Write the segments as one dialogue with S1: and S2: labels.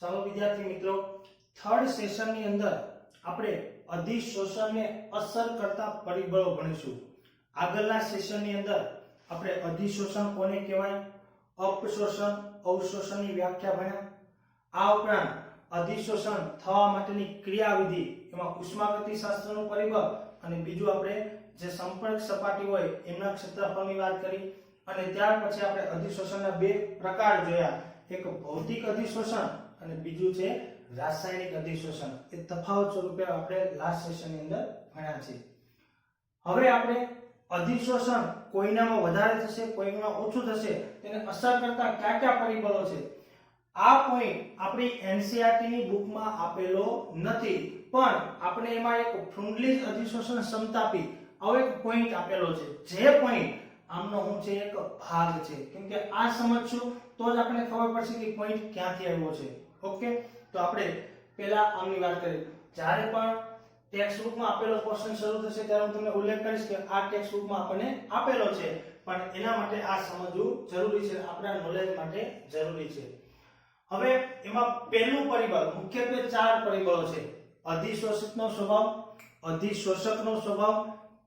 S1: ચાલો વિદ્યાર્થી મિત્રો, થર્ડ સેશન ની અંદર આપણે અધિશોષણને અસર કરતા પરિબળો ભણીશું. આગળના સેશન ની અંદર આપણે અધિશોષણ કોને કહેવાય, અપશોષણ, અવશોષણની વ્યાખ્યા ભણ્યા. આ ઉપરાંત અધિશોષણ થવા માટેની ક્રિયાવિધિ, એમાં ઉષ્માગતિશાસ્ત્રનું પરિબળ અને બીજું આપણે જે સંપર્ક સપાટી હોય એમના ક્ષેત્રફળની વાત કરી. અને ત્યાર પછી આપણે અધિશોષણના બે પ્રકાર જોયા, એક ભૌતિક અધિશોષણ અને બીજું છે રાસાયણિક અધિશોષણ. એ તફાવત સ્વરૂપે આપણે લાસ્ટ સેશનની અંદર ભણ્યા છે. હવે આપણે અધિશોષણ કોઈનામાં વધારે થશે, કોઈનામાં ઓછું થશે, તેને અસર કરતા કયા કયા પરિબળો છે, આ પોઈન્ટ આપણી એનસીઈઆરટી ની બુકમાં આપેલો નથી, પણ આપણે એમાં એક ફ્રુન્ડલીજ અધિશોષણ સમતાપી આવો એક પોઈન્ટ આપેલો છે. જે પોઈન્ટ આમનો હું છે એક ભાગ છે, કેમ કે આ સમજશું તો જ આપણે ખબર પડશે કે પોઈન્ટ ક્યાંથી આવ્યો છે. ઓકે, તો આપણે પહેલા આમની વાત કરીએ. જ્યારે પણ ટેક્સ્ટ બુકમાં આપેલો ક્વેશ્ચન શરૂ થશે ત્યારે હું તમને ઉલ્લેખ કરીશ કે આ ટેક્સ્ટ બુકમાં આપણને આપેલો છે, પણ એના માટે આ સમજવું જરૂરી છે, આપણા નોલેજ માટે જરૂરી છે. હવે એમાં પહેલું પરિબળ, મુખ્યત્વે ચાર પરિબળો છે: અધિશોષિતનો સ્વભાવ, અધિશોષકનો સ્વભાવ,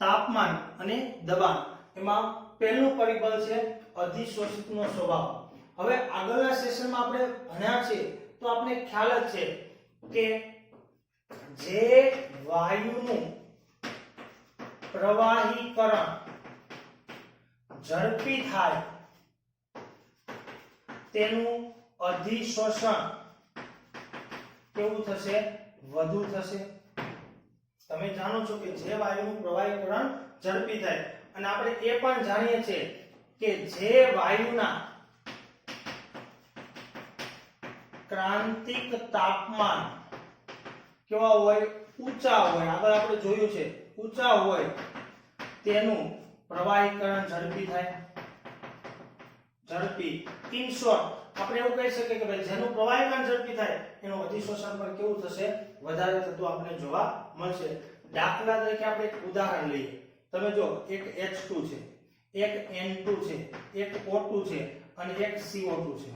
S1: તાપમાન અને દબાણ. એમાં પહેલું પરિબળ છે અધિશોષિતનો સ્વભાવ. હવે આગળના સેશનમાં આપણે ભણ્યા છે તો આપણે ખ્યાલ જ છે કે જે વાયુનું પ્રવાહીકરણ ઝડપી થાય તેનું અધિશોષણ કેવું થશે, વધુ થશે. તમે જાણો છો કે જે વાયુનું પ્રવાહીકરણ ઝડપી થાય, અને આપણે એ પણ જાણીએ છીએ કે જે વાયુના ક્રાંતિક તાપમાન કેવા હોય, ઊંચા હોય, આગળ આપણે જોયું છે ઊંચા હોય, તેનું પ્રવાહીકરણ ઝડપી થાય. ઝડપી, ઇન શોર્ટ આપણે એવું કહી શકીએ કે ભાઈ જેનું પ્રવાહીકરણ ઝડપી થાય એનું અધિશોષણ પણ કેવું થશે, વધારે થતું આપણે જોવા મળશે. દાખલા તરીકે આપણે એક ઉદાહરણ લઈએ. તમે જો એક H2 છે, એક N2 છે, એક O2 છે અને એક CO2 છે.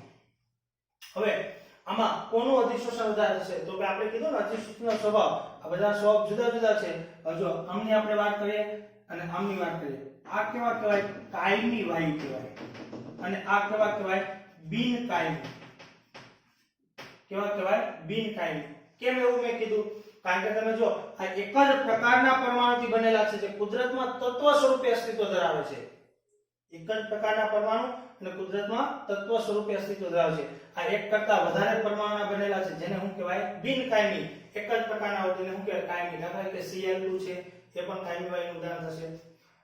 S1: હવે આમાં કોનું અધિશોષણ વધારે થશે? તો કે આપણે કીધું ને અધિશોષણનો સ્વભાવ, આ બધા સ્વભાવ જુદા જુદા છે. જો આમની આપણે વાત કરીએ અને આમની વાત કરીએ, આ કેવા કહેવાય, કાયમી વાયુ કહેવાય, અને આ કેવા કહેવાય, બિન કાયમી. કેવા કહેવાય, બિન કાયમી. કેમ એવું મેં કીધું? કારણ કે તમે જો આ એક જ પ્રકારના પરમાણુથી બનેલા છે, જે કુદરતમાં તત્વ સ્વરૂપે અસ્તિત્વ ધરાવે છે. એક જ પ્રકારના પરમાણુ અને કુદરતમાં તત્વ સ્વરૂપે અસ્તિત્વ ધરાવે છે. આ એક કરતા વધારે પરમાણુના બનેલા છે, જેને શું કહેવાય, બિન કાયમી. એક જ પ્રકારના હોય તેને શું કહેવાય, કાયમી. દાખલા તરીકે Cl2 છે, એ પણ કાયમી વાયુનું ઉદાહરણ થશે.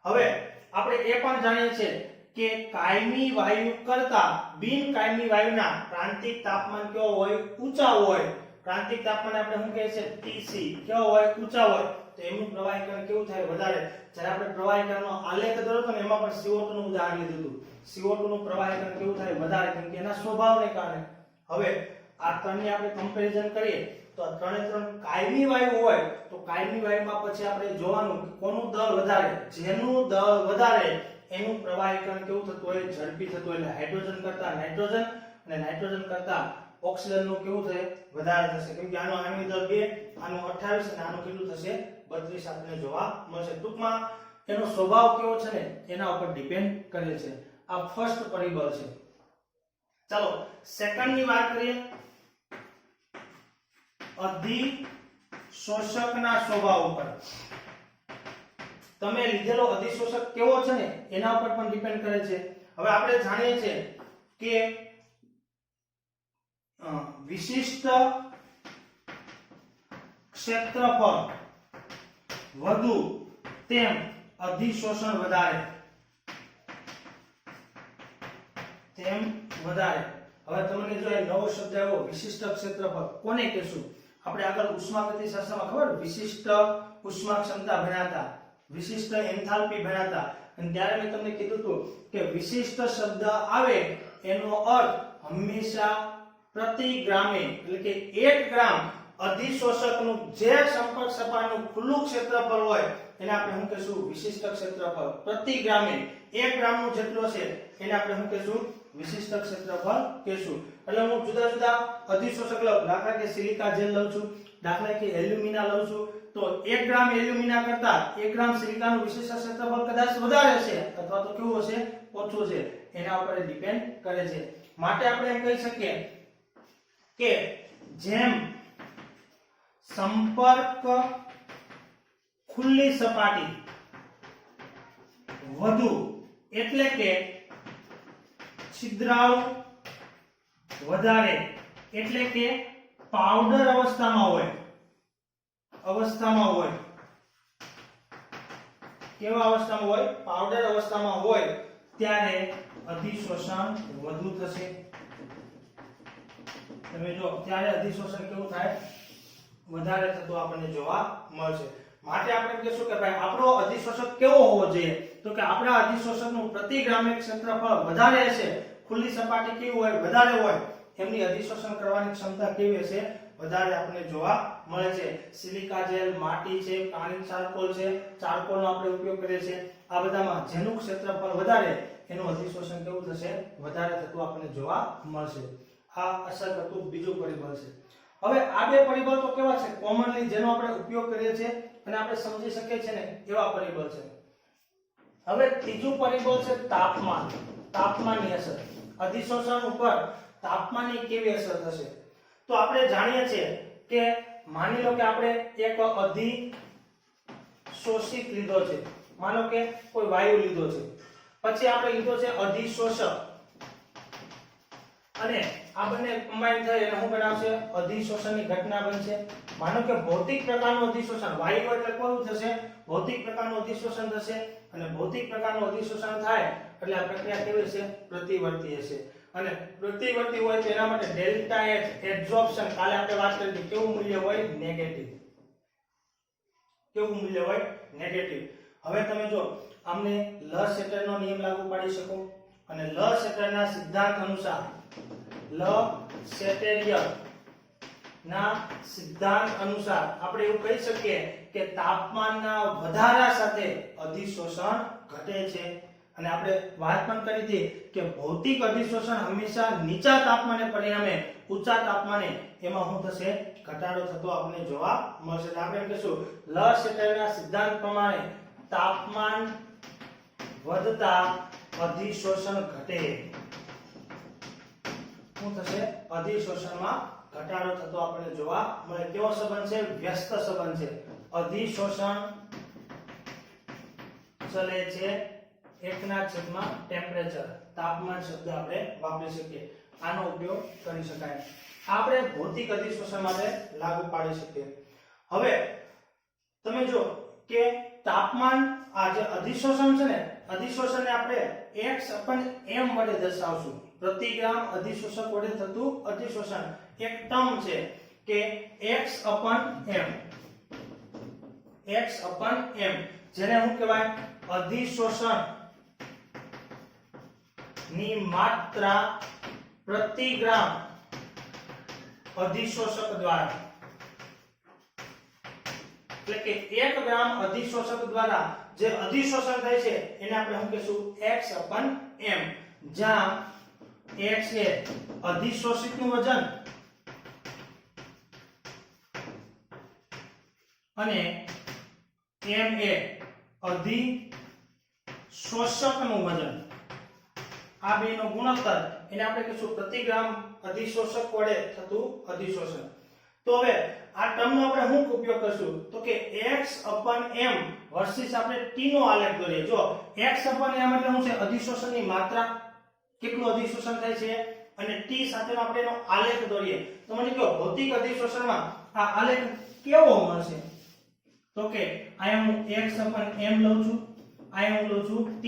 S1: હવે આપણે એ પણ જાણીએ છીએ કે કાયમી વાયુ કરતા બિન કાયમી વાયુના ક્રાંતિક તાપમાન કેવો હોય, ઊંચા હોય. ક્રાંતિક તાપમાન આપણે શું કહે છે, Tc કેવો હોય, ઊંચા હોય, તો એનું પ્રવાહીકરણ કેવું થાય, વધારે. જ્યારે આપણે પ્રવાહીકરણનો આલેખ દોર્યો હતો ને એમાં પણ CO2 નું ઉદાહરણ લીધું હતું. CO2 નું પ્રવાહીકરણ કેવું થાય, વધારે, કેમ કે એના સ્વભાવને કારણે. હવે આ ત્રણની આપણે કમ્પેરિઝન કરીએ તો આ ત્રણે ત્રણ કાયમી વાયુ હોય તો કાયમી વાયુમાં પછી આપણે જોવાનું કોનું દળ વધારે. જેનું દળ વધારે એનું પ્રવાહીકરણ કેવું થતું હોય, ઝડપી થતું હોય. એટલે હાઇડ્રોજન કરતા નાઇટ્રોજન અને નાઇટ્રોજન કરતા ઓક્સિજન નું કેવું થશે, વધારે થશે. કેમ કે આનો આણ્વિક દળ 2, આનું 28 અને આનું કેટલું થશે, 32 આપણને જોવા મળશે. ટૂંકમાં એનો સ્વભાવ કેવો છે ને એના ઉપર ડિપેન્ડ કરે છે. આ ફર્સ્ટ પરિબળ છે. ચાલો સેકન્ડ ની વાત કરીએ. અધિશોષકના સ્વભાવ ઉપર. તમે લીધેલો અધિશોષક કેવો છે ને એના ઉપર પણ ડિપેન્ડ કરે છે. હવે આપણે જાણીએ છીએ કે વિશિષ્ટ ક્ષેત્રફળ વધુ તેમ અધિશોષણ વધારે. તેમ વધારે. હવે તમને જો એ નવો શબ્દ આવ્યો, વિશિષ્ટ ક્ષેત્રફળ, કોને કહેશું? આપણે આગળ ઉષ્માગતિશાસ્ત્રમાં ખબર વિશિષ્ટ ઉષ્મા ક્ષમતા ભણ્યા હતા, વિશિષ્ટ એન્થાલ્પી ભણ્યા હતા, અને ત્યારે મેં તમને કીધું હતું કે વિશિષ્ટ શબ્દ આવે એનો અર્થ હંમેશા પ્રતિ ગ્રામે, એટલે કે 1 ગ્રામ અધિશોષકનું જે સંપર્ક સપાટીનું ખુલ્લું ક્ષેત્રફળ હોય એને આપણે શું કહીશું, વિશિષ્ટ ક્ષેત્રફળ. પ્રતિ ગ્રામે 1 ગ્રામનું જેટલું છે એને આપણે શું કહીશું, વિશિષ્ટ ક્ષેત્રફળ કહેશું. એટલે હું જુદા જુદા અધિશોષક લઉં, દાખલા કે સિલિકા જેલ લઉં છું, દાખલા કે એલ્યુમિના લઉં છું, તો 1 ગ્રામ એલ્યુમિના કરતા 1 ગ્રામ સિલિકાનું વિશિષ્ટ ક્ષેત્રફળ કદાચ વધારે છે અથવા તો કેવું હશે, ઓછું છે, એના ઉપર ડિપેન્ડ કરે છે. માટે આપણે એમ કહી શકીએ કે જેમ સંપર્ક ખુલ્લી સપાટી વધુ એટલે કે છિદ્રાળુ વધારે એટલે કે પાવડર અવસ્થામાં હોય, કેવા અવસ્થામાં હોય, પાવડર અવસ્થામાં હોય ત્યારે અધિશોષણ વધુ થશે. તમે જો ત્યારે અધિશોષણ કેવું થાય, વધારે થતું આપણને જોવા મળશે. માટે આપણે કહીશું કે ભાઈ આપણો અધિશોષક કેવો હોવો જોઈએ, તો કે આપણા અધિશોષકનું પ્રતિ ગ્રામે ક્ષેત્રફળ વધારે હશે, ખુલ્લી સપાટી કેવી હોય, વધારે હોય, એમની અધિશોષણ કરવાની ક્ષમતા કેવી હશે, વધારે આપણને જોવા મળે છે. સિલિકા જેલ, માટી છે, પાણી ચારકોલ છે, ચારકોલનો આપણે ઉપયોગ કરીએ છીએ, આ બધામાં જેનું ક્ષેત્રફળ વધારે એનું અધિશોષણ કેવું થશે, વધારે થતું આપણને જોવા મળશે. આ અસર કરતું બીજું પરિબળ છે. હવે આ બે પરિબળ તો કેવા છે, કોમનલી જેનો આપણે ઉપયોગ કરીએ છીએ અને આપણે સમજી શકીએ છીએ ને એવા પરિબળ છે. હવે ત્રીજું પરિબળ છે તાપમાન, તાપમાનની અસર. અધિશોષણ ઉપર તાપમાનની કેવી અસર થશે, તો આપણે જાણીએ છીએ કે માની લો કે આપણે એક અધિશોષિત લીધો છે, માનો કે કોઈ વાયુ લીધો છે, પછી આપણે લીધો છે અધિશોષક, અને આ બંને કમ્બાઈન થઈ અને શું બનાવશે, અધિશોષણની ઘટના બનશે. માનો કે ભૌતિક પ્રકારનું અધિશોષણ, વાયુ એટલે કેવું થશે, ભૌતિક પ્રકારનું અધિશોષણ થશે, અને ભૌતિક પ્રકારનું અધિશોષણ થાય એટલે આ પ્રક્રિયા કેવી હશે, પ્રતિવર્તી હશે. અને પ્રતિવર્તી હોય તો એના માટે ડેલ્ટા એચ એબ્સોર્પ્શન, કાલે આપણે વાત કરી હતી, કેવું મૂલ્ય હોય, નેગેટિવ. કેવું મૂલ્ય હોય, નેગેટિવ. હવે તમે જો આમને લસેટરનો નિયમ લાગુ પાડી શકો, અને લસેટરના સિદ્ધાંત અનુસાર, લસેટેરિય ના સિદ્ધાંત અનુસાર આપણે એવું કહી શકીએ કે તાપમાનના વધારા સાથે અધિશોષણ ઘટે છે. અને આપણે વાત પણ કરી હતી કે ભૌતિક અધિશોષણ હંમેશા નીચા તાપમાને પરિણમે, ઊંચા તાપમાને એમાં શું થશે, ઘટાડો થતો આપણને જોવા મળશે. આપણે એમ કહીશું લસેટરના સિદ્ધાંત પ્રમાણે તાપમાન વધતા અધિશોષણ ઘટે. શું થશે, અધિશોષણમાં ઘટાડો થતો આપણને જોવા મળે. કેવો સંબંધ છે, વ્યસ્ત સંબંધ છે. અધિશોષણ ચલે છે 1/, ટેમ્પરેચર, તાપમાન શબ્દ આપણે વાપરી શકીએ, આનો ઉપયોગ કરી શકાય. આપણે ભૌતિક અધિશોષણ માટે લાગુ પાડી શકીએ. હવે તમે જો કે તાપમાન, આ જે અધિશોષણ છે ને, અધિશોષણને આપણે x/m વડે દર્શાવશું. પ્રતિ ગ્રામ અધિશોષક વડે થતું અધિશોષણ એક ટર્મ છે કે x/m, જેને શું કહેવાય, અધિશોષણ ની માત્રા પ્રતિ ગ્રામ અધિશોષક દ્વારા, એટલે કે 1 ગ્રામ અધિશોષક દ્વારા જે અધિશોષણ થાય છે એને આપણે શું કહીશું, x/m, જ્યાં x એ અધિશોષિતનું વજન અને m એ અધિશોષકનું વજન, આ બેનો ગુણોત્તર એને આપણે કહીશું પ્રતિ ગ્રામ અધિશોષક વડે થતું અધિશોષણ. તો હવે આ ટર્મનો આપણે શું ઉપયોગ કરશું, તો કે x/m વર્સિસ આપણે t નો આલેખ દોરીએ. જો x/m એટલે શું છે, અધિશોષણની માત્રા, કેટલું અધિશોષણ થાય છે, અને t સાથેનો આપણે એનો આલેખ દોરીએ. તો મને કહો ભૌતિક અધિશોષણમાં આ આલેખ કેવો મળશે, તો કે અહીંયા હું x/m લઉં છું, અહીંયા હું લઉં છું t.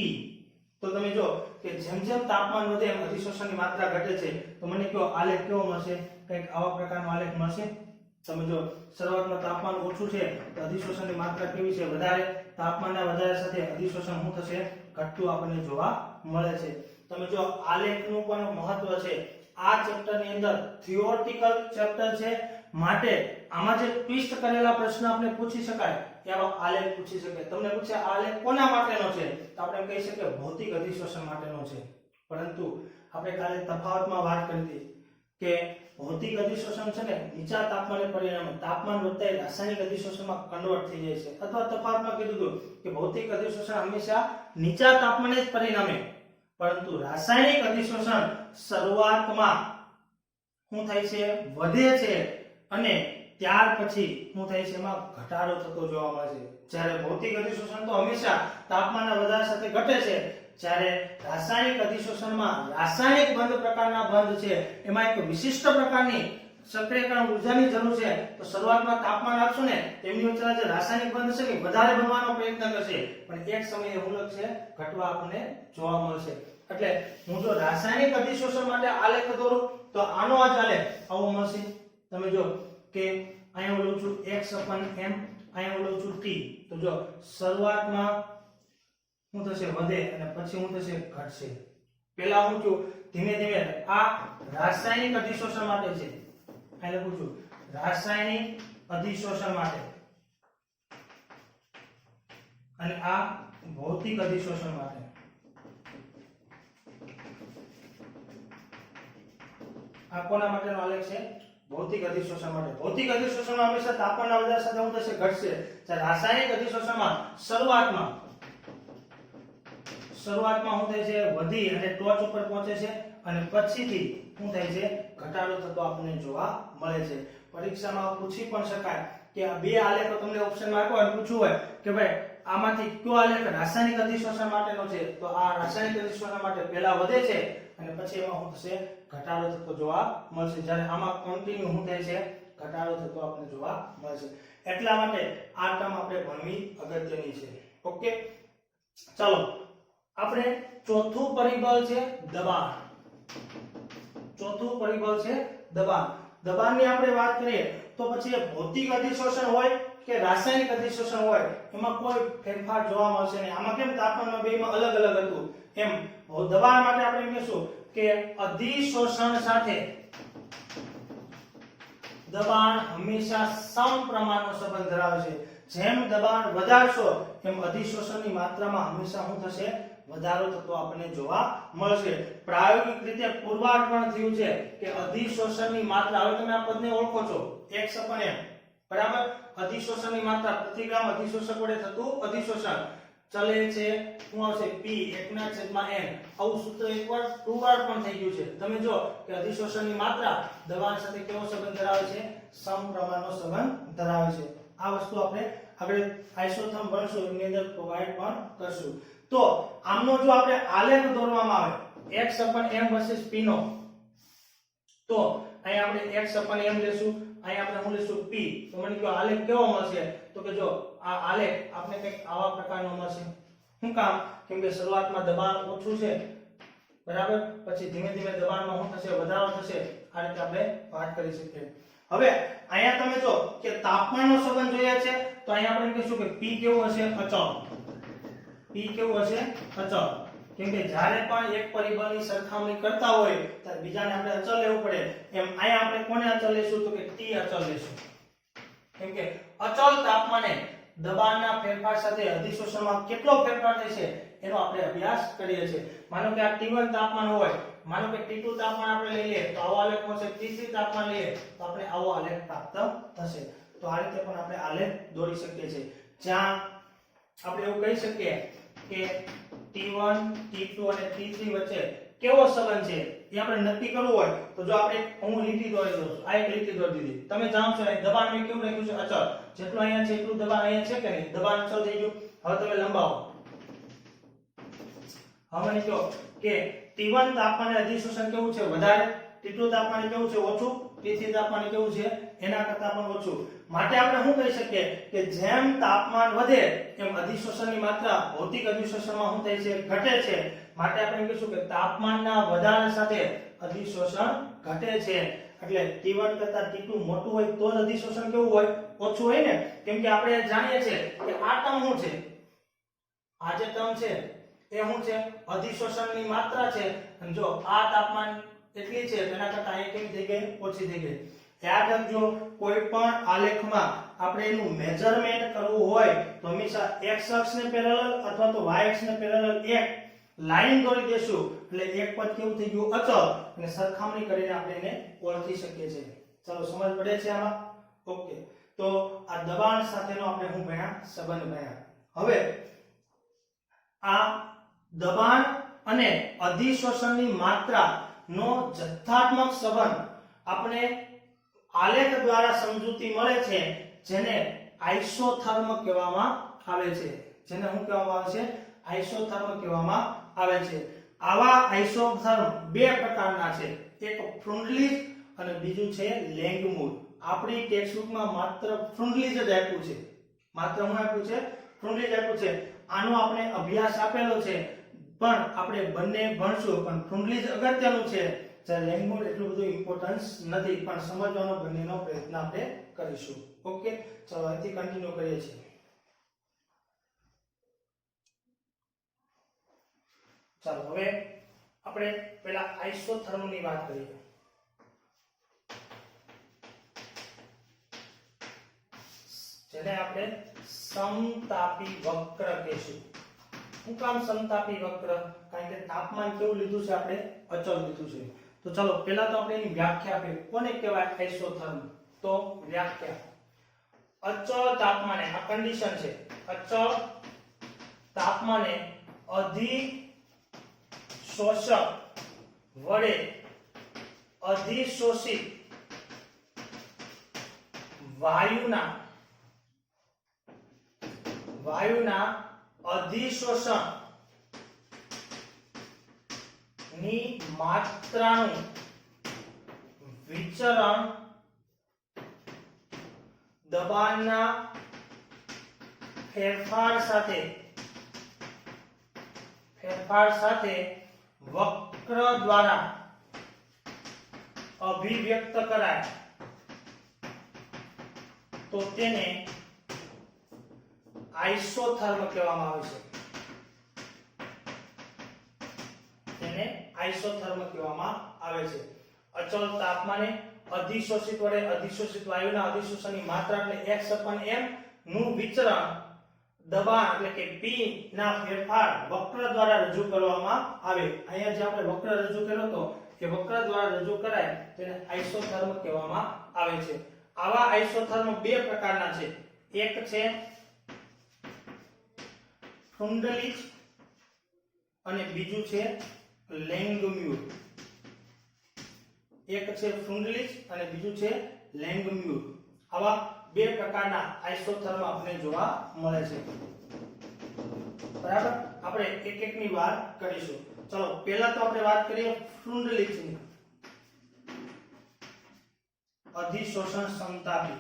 S1: તો તમે જો કે જેમ જેમ તાપમાન વધે એમ અધિશોષણની માત્રા ઘટે છે. તો મને કહો આલેખ કેવો મળશે, કંઈક આવા પ્રકારનો આલેખ મળશે. તમે જો શરૂઆતમાં તાપમાન ઓછું છે તો અધિશોષણની માત્રા કેવી છે, વધારે. તાપમાનના વધારા સાથે અધિશોષણ શું થશે, ઘટતું આપણને જોવા મળે છે. તમે જો આલેખનું પણ મહત્વ છે. આ ચેપ્ટરની અંદર થિયોરેટિકલ ચેપ્ટર છે, માટે આમાં જે ટ્વિસ્ટ કરેલા પ્રશ્ન આપણે પૂછી શકાય એવો આલેખ પૂછી શકે. તમને પૂછે આ આલેખ કોના માટેનો છે, તો આપણે કહી શકીએ ભૌતિક અધિશોષણ માટેનો છે. પરંતુ આપણે કાલે તફાવતમાં વાત કરી હતી કે ભૌતિક અધિશોષણ છે ને નીચા તાપમાને પરિણામે તાપમાન વધતા રાસાયણિક અધિશોષણમાં કન્વર્ટ થઈ જાય છે, અથવા તફાવતમાં કીધું હતું કે ભૌતિક અધિશોષણ હંમેશા નીચા તાપમાને જ પરિણામે, પરંતુ રાસાયણિક અધિશોષણ શરૂઆતમાં શું થાય છે, વધે છે અને ત્યાર પછી શું થાય છે, એમાં ઘટાડો થતો જોવા મળે છે. જ્યારે ભૌતિક અધિશોષણ તો હંમેશા તાપમાનના વધારા સાથે ઘટે છે, જ્યારે રાસાયણિક અધિશોષણમાં રાસાયણિક બંધ પ્રકારના બંધ છે, એમાં એક વિશિષ્ટ પ્રકારની સક્રિયકરણ ઊર્જાની જરૂર છે. તો શરૂઆતમાં તાપમાન આપશો ને તેમની વચ્ચે જે રાસાયણિક બંધ છે કે વધારે બનવાનો પ્રયત્ન કરશે, પણ એક સમયે શું લગશે, ઘટવા આપણને જોવા મળશે. એટલે હું જો રાસાયણિક અધિશોષણ માટે આલેખ દોરું તો આનો આ જ આલેખ આવો મળશે. તમે જો કે અહીંયા હું લઉં છું x/m, અહીંયા હું લઉં છું t. તો જો શરૂઆતમાં શું થશે, વધે, અને પછી શું થશે, ઘટશે. પહેલા હું છું ધીમે ધીમે આ રાસાયણિક અધિશોષણ માટે છે, અહીં લખું છું રાસાયણિક અધિશોષણ માટે, અને આ ભૌતિક અધિશોષણ માટે. આ કોના માટેનો આલેખ છે, ભૌતિક અધિશોષણ માટે. ભૌતિક અધિશોષણમાં હંમેશા તાપમાનના વધારા સાથે શું થશે, ઘટશે. જ્યારે રાસાયણિક અધિશોષણમાં શરૂઆતમાં શું થાય છે, વધી અને ટોચ ઉપર પહોંચે છે, અને પછીથી શું થાય છે, ઘટાડો થતો આપણને જોવા મળે છે. પરીક્ષામાં પૂછી પણ શકાય કે આ બે આલેખો તમને ઓપ્શનમાં આપ્યો અને પૂછવું હોય કે ભાઈ આમાંથી કયો આલેખ રાસાયણિક અધિશોષણ માટેનો છે, તો આ રાસાયણિક અધિશોષણ માટે પહેલા વધે છે અને પછી એમાં શું થશે, ઘટાડો થતો જોવા મળશે. જ્યારે આમાં કન્ટિન્યુ શું થાય છે, ઘટાડો થતો આપણને જોવા મળશે. એટલા માટે આ ટર્મ આપણે ભણવી અગત્યની છે. ઓકે, ચાલો આપણે ચોથું પરિબળ છે દબાણ. ચોથું પરિબળ છે દબાણ. દબાણની આપણે વાત કરીએ તો પછી એ ભૌતિક અધિશોષણ હોય કે રાસાયણિક અધિશોષણ હોય, એમાં કોઈ ફેરફાર જોવા મળશે નહીં. આમાં કેમ તાપમાનમાં બેમાં અલગ અલગ હતું, એમ દબાણ માટે આપણે એમ કહીશું કે અધિશોષણ સાથે દબાણ હંમેશા સમપ્રમાણનો સંબંધ ધરાવે છે. જેમ દબાણ વધારશો એમ અધિશોષણની માત્રામાં હંમેશા શું થશે, વધારો થતો આપણને જોવા મળશે. પ્રાયોગિક રીતે પુરવાર પણ થયું છે કે અધિશોષણની માત્રા, હવે તમે આ પદને ઓળખો છો x/m, બરાબર. અધિશોષણની માત્રા પ્રતિ ગ્રામ અધિશોષક વડે થતું અધિશોષણ ચલે છે શું આવશે, p 1/n. આવું સૂત્ર એકવાર પુરવાર પણ થઈ ગયું છે. તમે જો કે અધિશોષણની માત્રા દબાણ સાથે કેવો સંબંધ ધરાવે છે, સમપ્રમાણનો સંબંધ ધરાવે છે. આ વસ્તુ આપણે આગળ આઇસોથર્મ ભણશું એની અંદર પ્રોવાઈડ પણ કરશું. તો આમનો જો આપણે આલેખ દોરવામાં આવે x/m વર્સિસ p નો, તો અહીં આપણે x/m લેશું, અહીં આપણે શું લેશું, p. તો મને કયો આલેખ કેવો મળશે, તો કે જો આ આલેખ આપણે કંઈક આવા પ્રકારનો મળશે. શું કામ, કેમ કે શરૂઆતમાં દબાણ ઓછું છે, બરાબર, પછી ધીમે ધીમે દબાણમાં શું થશે, વધારો થશે. આ રીતે આપણે વાત કરી શકીએ. હવે અહીંયા તમે જો કે તાપમાનનો સંબંધ જોઈએ છે, તો અહીંયા આપણે કહીશું કે p કેવું હશે, અચળ. p કેવું હશે, અચળ. કેમ કે જ્યારે પણ એક પરિબળની સરખામણી કરતા હોય ત્યારે બીજાને આપણે અચળ લેવું પડે. એમ અહીંયા આપણે કોને અચળ લેશું, તો કે t અચળ લેશું. કેમ કે અચળ તાપમાને દબાણના ફેરફાર સાથે અધિશોષણમાં કેટલો ફેરફાર થાય છે એનો આપણે અભ્યાસ કરીએ છીએ. માનો કે આ T1 તાપમાન હોય, માનો કે T2 તાપમાન આપણે લઈ લઈએ તો આવો આલેખ મળશે, T3 તાપમાન લઈએ તો આપણે આવો આલેખ પ્રાપ્ત થશે. તો આ રીતે પણ આપણે આલેખ દોરી શકીએ છીએ, જ્યાં આપણે એવું કહી શકીએ કે T1, T2 અને T3 વચ્ચે કેવો સંબંધ છે એ આપણે નક્કી કરવું હોય તો જો આપણે હું લીટી દોરી દઉં છું, આ એક લીટી દોરી દીધી. તમે જાણો છો અહીં દબાણ મેં કેવું લખ્યું છે, અચળ. જેટલું અહીંયા છે એટલું દબાણ અહીંયા છે કે નહીં, દબાણ અચળ થઈ ગયું. હવે તમે લંબાવો. હવે મને કહો કે T1 તાપમાને અધિશોષણ કેવું છે, વધારે. T2 તાપમાને કેવું છે, ઓછું. T3 તાપમાને કેવું છે, એના કરતા પણ ઓછું. માટે આપણે શું કહી શકીએ કે જેમ તાપમાન વધે એમ અધિશોષણની માત્રા ભૌતિક અધિશોષણમાં શું થાય છે, ઘટે છે. માટે આપણે કહીશું કે તાપમાનના વધારા સાથે અધિશોષણ ઘટે છે. એટલે T1 કરતા T2 મોટું હોય તો જ અધિશોષણ કેવું હોય, ઓછું હોય ને. કેમ કે આપણે જાણીએ છીએ કે આ ટર્મ શું છે, આ જે ટર્મ છે એ શું છે, અધિશોષણની માત્રા છે. અને જો આ તાપમાન એટલી છે તેના કરતા અહીં કેવી થઈ ગઈ, ઓછી થઈ ગઈ. યાદ રાખજો, કોઈ પણ આલેખમાં આપણે એનું મેઝરમેન્ટ કરવું હોય તો હંમેશા x અક્ષને પેરેલલ અથવા તો y અક્ષને પેરેલલ એક લાઈન દોરી દેશું એટલે એક પદ કેવું થઈ ગયું અચળ અને સરખામણી કરીને આપણે એને ઓળખી શકીએ છીએ ચાલો સમજ પડે છે આમાં ઓકે તો આ દબાણ સાથેનો આપણે હું ભણ્યા સંબંધ ભણ્યા હવે આ દબાણ અને અધિશોષણની માત્રા નો જથ્થાત્મક સંબંધ આપણે આલેખ દ્વારા સમજૂતી મળે છે જેને આઇસોથર્મ કહેવામાં આવે છે જેને શું કહેવામાં આવે છે આઇસોથર્મ કહેવામાં આવે છે આવા આઇસોથર્મ બે પ્રકારના છે એક ફ્રુન્ડલીજ અને બીજું છે લેંગમૂર આપણી ટેક્સ્ટબુકમાં માત્ર ફ્રુન્ડલીજ જ આપ્યું છે માત્ર શું આપ્યું છે ફ્રુન્ડલીજ આપ્યું છે આનો આપણે અભ્યાસ આપેલો છે પણ આપણે બંને ભણશું પણ ફ્રુન્ડલીજ અગત્યનું છે જ્યારે લેંગમૂર એટલું બધું ઇમ્પોર્ટન્સ નથી પણ સમજવાનો બંનેનો પ્રયત્ન આપણે કરીશું ઓકે ચાલો અહીંથી કન્ટિન્યુ કરીએ છીએ ચાલો હવે આપણે પહેલા આઇસોથર્મની વાત કરીએ જેને આપણે સમતાપી વક્ર કહીશું શું કામ સમતાપી વક્ર કારણ કે તાપમાન કેવું લીધું છે આપણે અચળ લીધું છે તો ચલો પહેલા તો આપણે એની વ્યાખ્યા આપીએ કોને કહેવાય આઇસોથર્મ તો વ્યાખ્યા અચળ તાપમાને આ કન્ડિશન છે અચળ તાપમાને અધિશોષક વડે અધિશોષિત વાયુના અધિશોષણ ની માત્રાનું વિચરણ દબાણના ફેરફાર સાથે વક્ર દ્વારા અભિવ્યક્ત કરાય તો તેને આઇસોથર્મ કહેવામાં આવે છે તેને આઇસોથર્મ કહેવામાં આવે છે અચળ તાપમાને અધિશોષિત વડે અધિશોષિત વાયુના અધિશોષણની માત્રા એટલે x/m નું વિચરણ દબાણ એટલે કે P ના ફેરફાર વક્ર દ્વારા રજૂ કરવામાં આવે અહીંયા જે આપણે વક્ર રજૂ કર્યો હતો કે વક્ર દ્વારા રજૂ કરાય તેને આઇસોથર્મ કહેવામાં આવે છે આવા આઇસોથર્મ બે પ્રકારના છે એક છે ફ્રુન્ડલીજ અને બીજું છે લેંગમ્યુર એક છે ફ્રુન્ડલીજ અને બીજું છે લેંગમ્યુર આવા બે પ્રકારના આઇસોથર્મ આપણે જોવા મળે છે બરાબર આપણે એક એકની વાત કરીશું ચલો પહેલા તો આપણે વાત કરીએ ફ્રુન્ડલીજની અધિશોષણ સમતાપી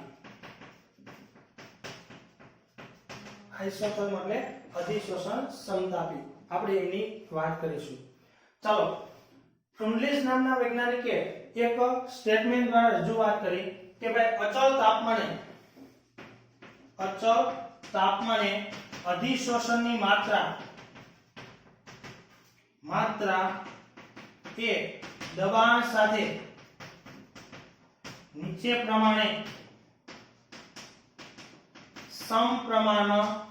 S1: આઇસોથર્મ એટલે અધિશોષણ સમતાપી આપણે એની વાત કરીશું ચાલો ફ્રુન્ડલીજ નામના વૈજ્ઞાનિકે એક સ્ટેટમેન્ટ દ્વારા રજૂઆત કરી કે ભાઈ અચળ તાપમાને અધિશોષણની માત્રા એ દબાણ સાથે નીચે પ્રમાણે સમપ્રમાણમાં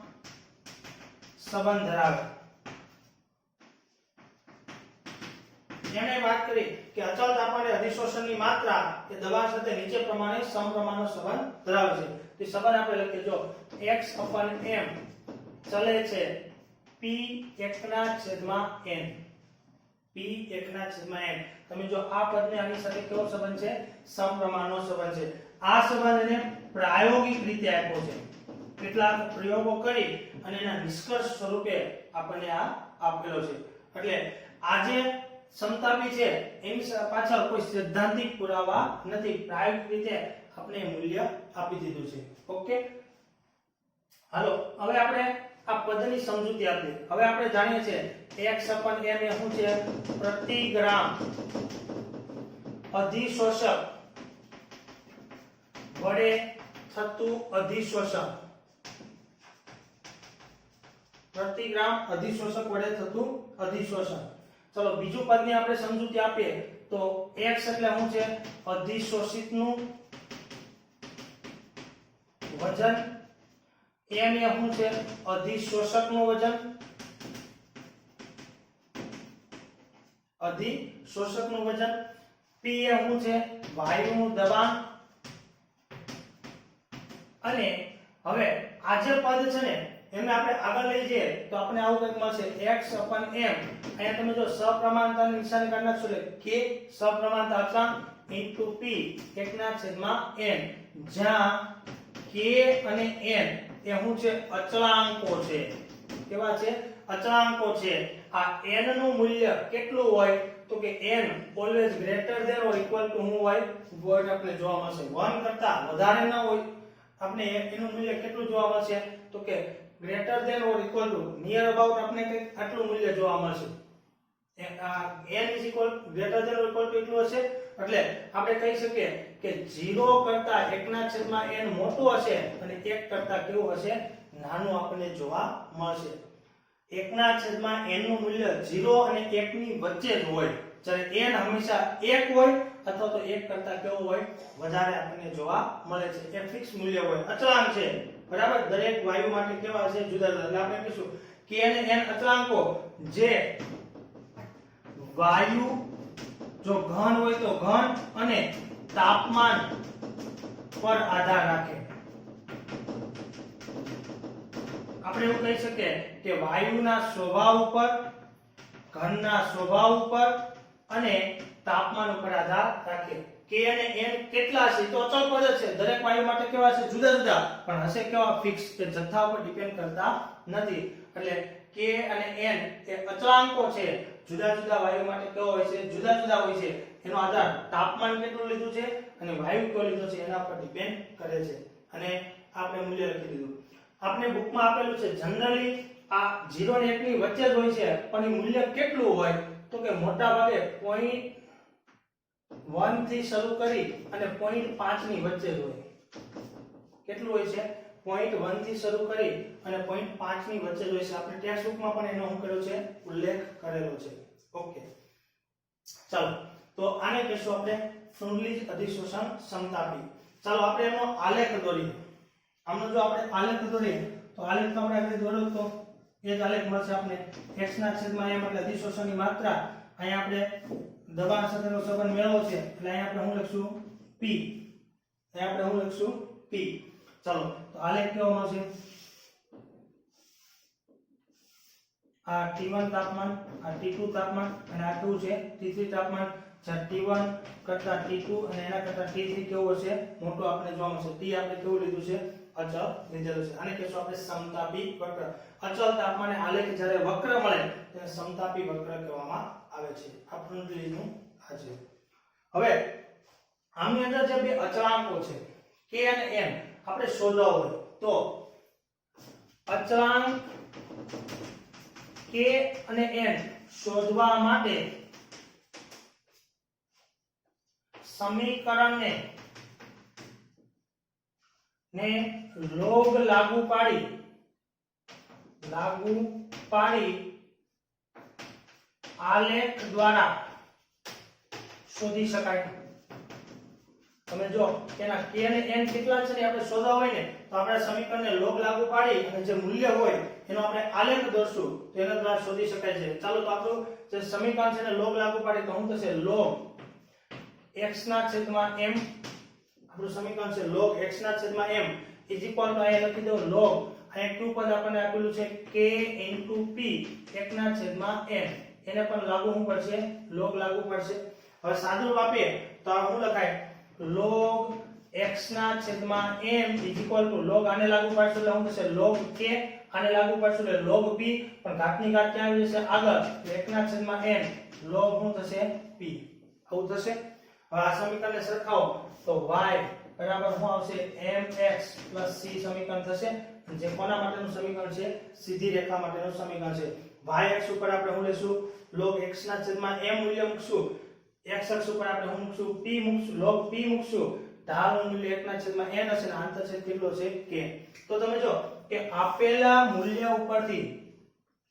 S1: સંબંધ ધરાવે જેણે વાત કરી કે અચળ તાપમાને અધિશોષણની માત્રા એ દબાણ સાથે નીચે પ્રમાણે સમપ્રમાણનો સંબંધ ધરાવે છે તે સંબંધ આપણે લખીએ જો x/m ચલે છે p1/n p1/n તમે જો આ પદને આની સાથે કેવો સંબંધ છે સમપ્રમાણનો સંબંધ છે આ સંબંધને પ્રાયોગિક રીતે આપ્યો છે કેટલાક પ્રયોગો કરી અને એના નિષ્કર્ષ સ્વરૂપે આપણને આ આપેલો છે એટલે આજે સમતાપી છે એની પાછળ કોઈ સૈદ્ધાંતિક પુરાવા નથી પ્રાયોગિક રીતે આપણે મૂલ્ય આપી દીધું છે ઓકે હાલો હવે આપણે આ પદની સમજૂતી આપીએ હવે આપણે જાણીએ છીએ x/m એ શું છે પ્રતિ ગ્રામ અધિશોષક વડે થતું અધિશોષણ પ્રતિ ગ્રામ અધિશોષક વડે થતું અધિશોષણ ચલો બીજું પદની આપણે સમજૂતી આપીએ તો x એટલે શું છે અધિશોષિતનું વજન m એ શું છે અધિશોષકનું વજન અધિશોષકનું વજન, P એ શું છે વાયુનું દબાણ, અને હવે આ જે પદ છે ને એમને આપણે આગળ લઈ જઈએ તો આપણે આવું કંઈક મળશે x/m. અહીંયા તમે જો સપ્રમાણતાની નિશાની કાઢી નાખશો એટલે k સપ્રમાણતા અચળાંક * p 1/n, જ્યાં k અને n એ શું છે અચળાંકો છે. કેવા છે અચળાંકો છે. આ n નું મૂલ્ય કેટલું હોય તો કે n always greater than or equal to શું હોય વર્ડ આપણે જોવા મળશે 1 કરતા વધારે ન હોય. આપણે એનું મૂલ્ય કેટલું જોવા મળશે તો કે greater than or equal to near about આપણે કંઈક આટલું મૂલ્ય જોવા મળશે. n is equal greater than or equal to એટલું હશે એટલે આપણે કહી શકીએ કે 0 કરતા 1/n મોટું હશે અને 1 કરતા કેવું હશે નાનું આપણને જોવા મળશે. 1/n નું મૂલ્ય 0 અને 1 ની વચ્ચે જ હોય, જ્યારે n હંમેશા 1 હોય અથવા તો 1 કરતા કેવું હોય વધારે આપણને જોવા મળે છે. એ ફિક્સ મૂલ્ય હોય, અચળાંક છે બરાબર. દરેક વાયુ માટે કેવા હશે જુદા જુદા. એટલે આપણે કહીશું k અને n અચળાંકો જે વાયુ જો ઘન હોય તો ઘન અને તાપમાન પર આધાર રાખે. આપણે એવું કહી શકીએ કે વાયુના સ્વભાવ ઉપર, ઘનના સ્વભાવ ઉપર અને તાપમાન ઉપર આધાર રાખે. k અને n કેટલા હશે તો અચળ પદ છે. દરેક વાયુ માટે કેવા હશે જુદા જુદા, પણ હશે કેવા ફિક્સ કે જથ્થા ઉપર ડિપેન્ડ કરતા નથી. એટલે k અને n એ અચળાંકો છે. જુદા જુદા વાયુ માટે કેવો હોય છે જુદા જુદા હોય છે. એનો આધાર તાપમાન કેટલું લીધું છે અને વાયુ કયો લીધો છે એના પર ડિપેન્ડ કરે છે. અને આપણે મૂલ્ય લખી દીધું. આપણે બુકમાં આપેલું છે જનરલી આ 0 અને 1 ની વચ્ચે જ હોય છે, પણ એ મૂલ્ય કેટલું હોય તો કે મોટા ભાગે 0.1 થી શરૂ કરી અને 0.5 ની વચ્ચે જ હોય. કેટલું હોય છે 0.1 થી શરૂ કરી અને 0.5 ની વચ્ચે જ હોય છે. આપણે ટેક્સ્ટ બુકમાં પણ એનો શું કર્યો છે ઉલ્લેખ કરેલો છે. ઓકે ચાલો તો આને કહીશું આપણે ફ્રુન્ડલીજ અધિશોષણ સમતાપી. ચાલો આપણે એનો આલેખ દોરીએ. આમનો જો આપણે આલેખ દોરીએ તો આલેખ તો આપણે આગળ દોર્યો તો એ જ આલેખ મળશે આપણે x/m એટલે અધિશોષણની માત્રા. અહીંયા આપણે દબાણ સાથેનો સંબંધ મેળવો છે એટલે અહીંયા આપણે શું લખશું p. અહીંયા આપણે શું લખશું p. ચાલો તો આલેખ કેવો મળશે આ T1 તાપમાન, આ T2 તાપમાન અને આ 2 છે T3 તાપમાન. જ્યાં T1 કરતા T2 અને એના કરતા T3 કેવું હશે મોટું આપણે જોવા મળશે. T આપણે કેવું લીધું છે અચળ લીધેલું છે. આને કહેશું આપણે સમતાપી વક્ર. અચળ તાપમાને આલેખ જ્યારે વક્ર મળે તેને સમતાપી વક્ર કહેવામાં આવે છે. આ ફ્રુન્ડલીજનું આ છે. હવે આની અંદર જે બે અચળાંકો છે k અને n આપણે શોધવા હોય તો અચળાંક k અને n શોધવા માટે સમીકરણને લોગ લાગુ પાડી આલેખ દ્વારા શોધી શકાય. તમે જો તેના k અને n કેટલા છે ને આપણે શોધવા હોય ને તો આપણે સમીકરણને લોગ લાગુ પાડી અને જે મૂલ્ય હોય એનો આપણે આલેખ દોરશું તો એના દ્વારા શોધી શકાય છે. ચાલો તો આપણું જે સમીકરણ છે ને લોગ લાગુ પાડી તો શું થશે log x/m. આપણું સમીકરણ છે log x/m is equal to અહીંયા લખી દો log અહીંયા 2 પદ આપણને આપેલું છે k * p 1/n. એને પણ લાગુ શું પડશે log લાગુ પડશે. હવે સાદું આપીએ તો આ શું લખાય log x/m is equal to log આને લાગુ પાડશું એટલે શું થશે log k. આને લાગુ પાડશું એટલે log p, પણ ઘાતની ઘાત ક્યાં આવી જશે આગળ 1/n log શું થશે p. આવું થશે. હવે આ સમીકરણને સરખાવો તો y બરાબર શું આવશે mx c સમીકરણ થશે. જે કોના માટેનું સમીકરણ છે સીધી રેખા માટેનું સમીકરણ છે. y અક્ષ ઉપર આપણે શું લેશું log x/m મૂલ્ય મૂકશું. x અક્ષ ઉપર આપણે શું મૂકશું p મૂકશું log p મૂકશું. ઢાળનું મૂલ્ય 1/n હશે અને આંતરછેદ કેટલો છે k. તો તમે જો કે આપેલા મૂલ્ય ઉપરથી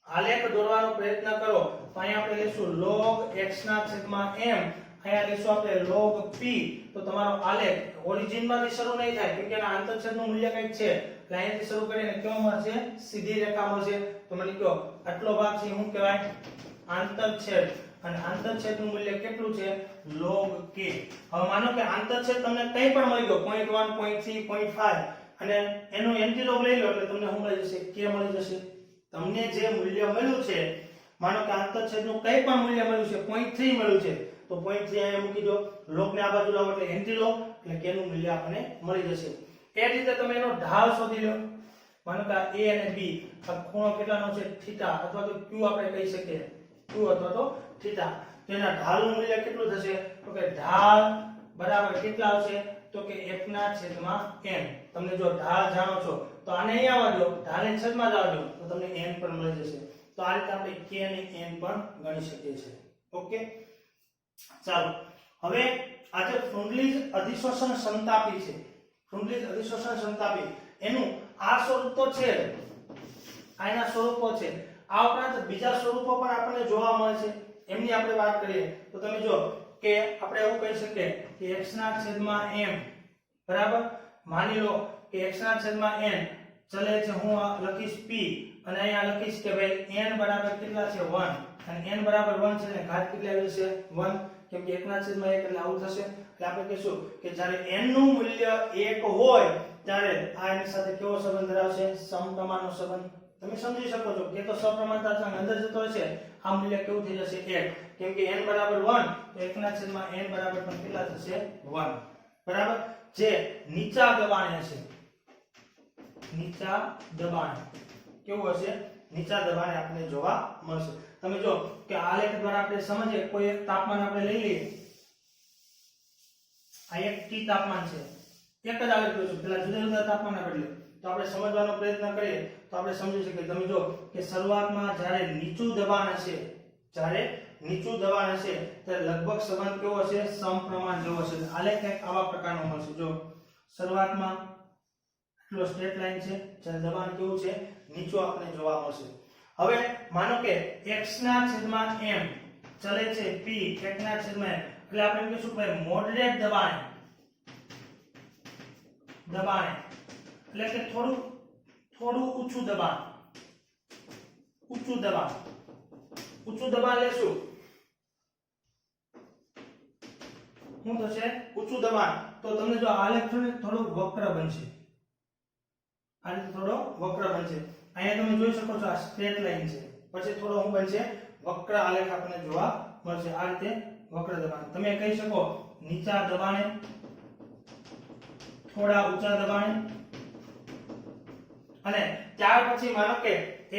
S1: આલેખ દોરવાનો પ્રયત્ન કરો તો અહીંયા આપણે લેશું log x/m, અહીંયા લેશું આપણે log p. તો તમારો આલેખ ઓરિજિન માંથી શરૂ નહીં થાય કેમ કે આના આંતરછેદનું મૂલ્ય કંઈક છે એટલે અહીંયાથી શરૂ કરીને કેવો મળશે સીધી રેખા મળશે. તો મને કહો આટલો ભાગ છે શું કહેવાય આંતરછેદ અને આંતરછેદનું મૂલ્ય કેટલું છે log k. હવે માનો કે આંતરછેદ તમને કંઈ પણ મળી ગયો 0.1 0.3 0.5 અને એનું એન્ટિલોગ લઈ લો એટલે તમને શું મળી જશે k મળી જશે. તમને જે મૂલ્ય મળ્યું છે માનો કે આંતરછેદનું કંઈ પણ મૂલ્ય મળ્યું છે 0.3 મળ્યું છે તો 0.3 અહીંયા મૂકી દો, log ને આ બાજુ લાવો એટલે એન્ટિલોગ એટલે k નું મૂલ્ય આપણને મળી જશે. એ રીતે તમે એનો ઢાળ શોધી લો. માનો કે a અને b આ ખૂણો કેટલાનો છે થીટા અથવા તો q આપણે કહી શકીએ q અથવા તો થીટા. તો એના ઢાળનું મૂલ્ય કેટલું થશે તો કે ઢાળ બરાબર કેટલા આવશે તો કે 1/n. તમને જો ઢાળ જાણો છો તો આને અહીં આવવા દો, ઢાળને છેદમાં જ આવવા દો તો તમને n પણ મળી જશે. તો આ રીતે આપણે k અને n પણ ગણી શકીએ છીએ. ઓકે, ચાલો હવે આ જે ફ્રુન્ડલીજ અધિશોષણ સંતાપી છે, ફ્રુન્ડલીજ અધિશોષણ સંતાપી એનું આ સ્વરૂપ તો છે, આના સ્વરૂપો છે. આ ઉપરાંત બીજા સ્વરૂપો પણ આપણને જોવા મળે છે. એમની આપણે વાત કરીએ તો તમે જો કે આપણે એવું કહી શકીએ કે x/m બરાબર. માની લો કે x/n ચલે છે, હું આ લખીશ p અને અહીંયા લખીશ કે ભાઈ n બરાબર કેટલા છે 1 અને n બરાબર 1 છે ને ઘાત કેટલી આવી જશે 1 કેમ કે 1/1 એટલે આવું થશે. એટલે આપણે કહીશું કે જ્યારે n નું મૂલ્ય 1 હોય ત્યારે આ એની સાથે કેવો સંબંધ ધરાવશે સમપ્રમાણનો સંબંધ. તમે સમજી શકો છો કે તો સપ્રમાણતા અંદર જતો હશે આ મૂલ્ય કેવું થઈ જશે 1 કેમ કે n બરાબર 1 તો 1/n બરાબર પણ કેટલા થશે 1 બરાબર. જે નીચા દબાણે હશે, નીચા દબાણે કેવું હશે નીચા દબાણે આપણે જોવા મળશે. તમે જો કે આલેખ દ્વારા આપણે સમજીએ કોઈ એક તાપમાન આપણે લઈ લઈએ, આ એક T તાપમાન છે, એક જ આલેખ લઈશું, પેલા જુદા જુદા તાપમાનના બદલે તો આપણે સમજવાનો પ્રયત્ન કરીએ તો આપણે સમજી શકીએ. તમે જો કે શરૂઆતમાં જ્યારે નીચું દબાણ હશે, જ્યારે નીચું દબાણ હશે ત્યારે લગભગ સંબંધ કેવો હશે સમપ્રમાણ જેવો હશે. આલેખ કંઈક આવા પ્રકારનો મળશે. જો શરૂઆતમાં આટલો સ્ટ્રેટ લાઈન છે, જ્યારે દબાણ કેવું છે નીચું આપણે જોવા મળશે. હવે માનો કે x/m ચલે છે p 1/m એટલે આપણે એમ કહીશું કે ભાઈ મોડરેટ દબાણ, દબાણ એટલે કે થોડું ઊંચું દબાણ, ઊંચું દબાણ લેશું. શું થશે ઊંચું દબાણ તો તમને જો આલેખ થોડો વક્ર બનશે, આ રીતે થોડો વક્ર બનશે. અહીંયા તમે જોઈ શકો છો આ સ્ટ્રેટ લાઈન છે, પછી થોડો શું બનશે વક્ર આલેખ આપણને જોવા મળશે. આ રીતે વક્ર દબાણ તમે કહી શકો નીચા દબાણે, થોડા ઊંચા દબાણે. અને ત્યાર પછી માનો કે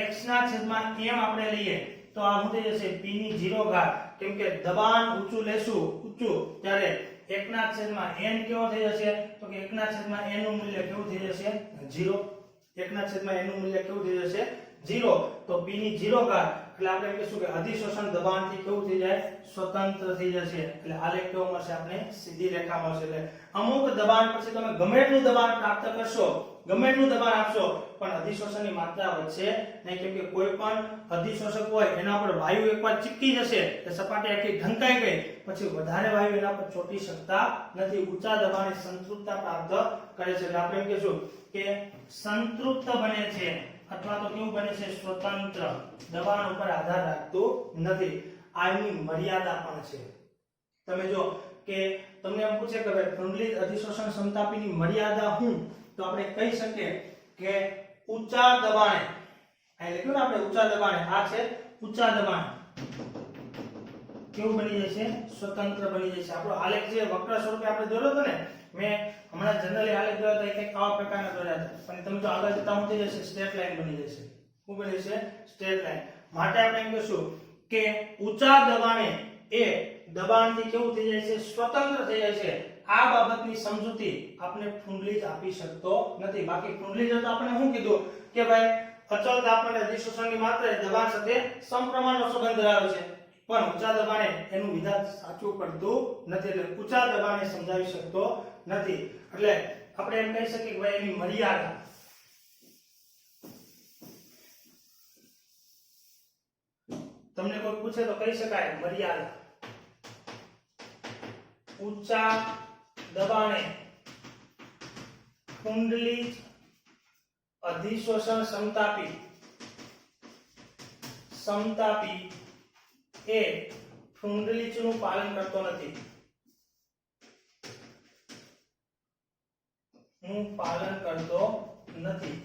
S1: x/m આપણે લઈએ તો આ શું થઈ જશે p ની 0 ઘાત કેમ કે દબાણ ઊંચું લેશું, ઊંચું ત્યારે 1/n કેવો થઈ જશે તો કે 1/n નું મૂલ્ય કેવું થઈ જશે 0. 1/n નું મૂલ્ય કેવું થઈ જશે 0 તો p ની 0 ઘાત એટલે આપણે એમ કહીશું કે અધિશોષણ દબાણથી કેવું થઈ જાય સ્વતંત્ર થઈ જશે. એટલે આલેખ કેવો મળશે આપણે સીધી રેખા મળશે. એટલે અમુક દબાણ પછી તમે ગમે એટલું દબાણ પ્રાપ્ત કરશો, ગમે એટલું દબાણ આપશો પણ અધિશોષણની માત્રા વધશે નહીં કેમ કે કોઈ પણ અધિશોષક હોય એના પર વાયુ એકવાર ચીપકી જશે એટલે સપાટી આખી ઢંકાઈ ગઈ પછી વધારે વાયુ એના પર ચોંટી શકતા નથી. ઊંચા દબાણે સંતૃપ્તતા પ્રાપ્ત કરે છે. એટલે આપણે એમ કહીશું કે સંતૃપ્ત બને છે અથવા તો કેવું બને છે સ્વતંત્ર, દબાણ ઉપર આધાર રાખતું નથી. આ એની મર્યાદા પણ છે. તમે જો કે તમને એમ પૂછે કે ભાઈ ફ્રુન્ડલીજ અધિશોષણ સમતાપીની મર્યાદા શું તો આપણે કહી શકીએ કે ઊંચા દબાણે, અહીં લખ્યું ને આપણે ઊંચા દબાણે, આ છે ઊંચા દબાણ કેવું બની જશે સ્વતંત્ર બની જશે. આપણો આલેખ જે વક્ર સ્વરૂપે આપણે દોર્યો હતો ને, મેં હમણાં જનરલી આલેખ દોર્યો હતો એક આવા પ્રકારના દોર્યા હતા પણ તમે જો આગળ જતા હું થઈ જશે સ્ટ્રેટ લાઈન બની જશે. શું બની જશે સ્ટ્રેટ લાઈન. માટે આપણે એમ કહીશું કે ઊંચા દબાણે એ દબાણથી કેવું થઈ જાય છે સ્વતંત્ર થઈ જાય છે. આ બાબતની સમજૂતી આપણે ફ્રુન્ડલીજ આપી શકતો નથી. બાકી ફ્રુન્ડલીજ તો આપણે શું કીધું કે ભાઈ અચળ તાપમાને અધિશોષણની માત્રા દબાણ સાથે સમપ્રમાણનો સંબંધ ધરાવે છે પણ ઊંચા દબાણે એનું વિધાન સાચું પડતું નથી. એટલે ઊંચા દબાણે સમજાવી શકતો નથી. એટલે આપણે એમ કહી શકીએ કે ભાઈ એની મર્યાદા, તમને કોઈ પૂછે તો કહી શકાય મર્યાદા. ઊંચા દબાણે ફ્રુન્ડલીજ અધિશોષણ સમતાપી એ ફ્રુન્ડલીચનું પાલન કરતો નથી. હું પાલન કરતો નથી.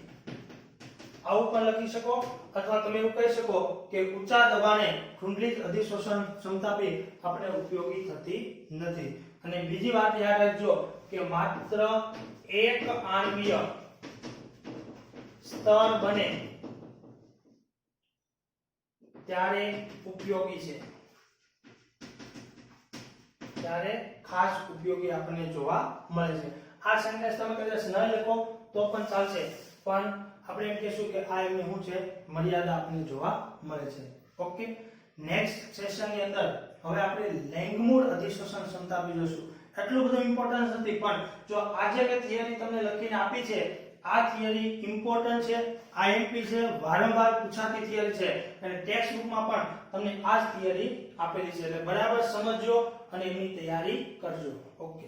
S1: આવું પણ લખી શકો અથવા તમે એવું કહી શકો કે ઊંચા દબાણે ફ્રુન્ડલીચ અધિશોષણ ક્ષમતા બી આપણે ઉપયોગી થતી નથી. અને બીજી વાત યાદ રાખજો કે માત્ર એક આણ્વીય સ્તર બને ત્યારે ઉપયોગી છે, ત્યારે ખાસ ઉપયોગી આપણને જોવા મળે છે. આ સેન્ટેન્સ તમે કદાચ ન લખો તો પણ ચાલશે, પણ આપણે એમ કહીશું કે આ એમની શું છે મર્યાદા આપણને જોવા મળે છે. ઓકે, નેક્સ્ટ સેશન ની અંદર હવે આપણે લેંગમૂળ અધિશોષણ ક્ષમતા બી જોશું. એટલું બધું ઇમ્પોર્ટન્સ નથી, પણ જો આજે મેં થિયરી તમને લખીને આપી છે, આ થિયરી ઇમ્પોર્ટન્ટ છે, આઈએમપી છે, વારંવાર પૂછાતી થિયરી છે અને ટેક્સ્ટ બુકમાં પણ તમને આ જ થિયરી આપેલી છે. એટલે બરાબર સમજજો અને એની તૈયારી કરજો. ઓકે.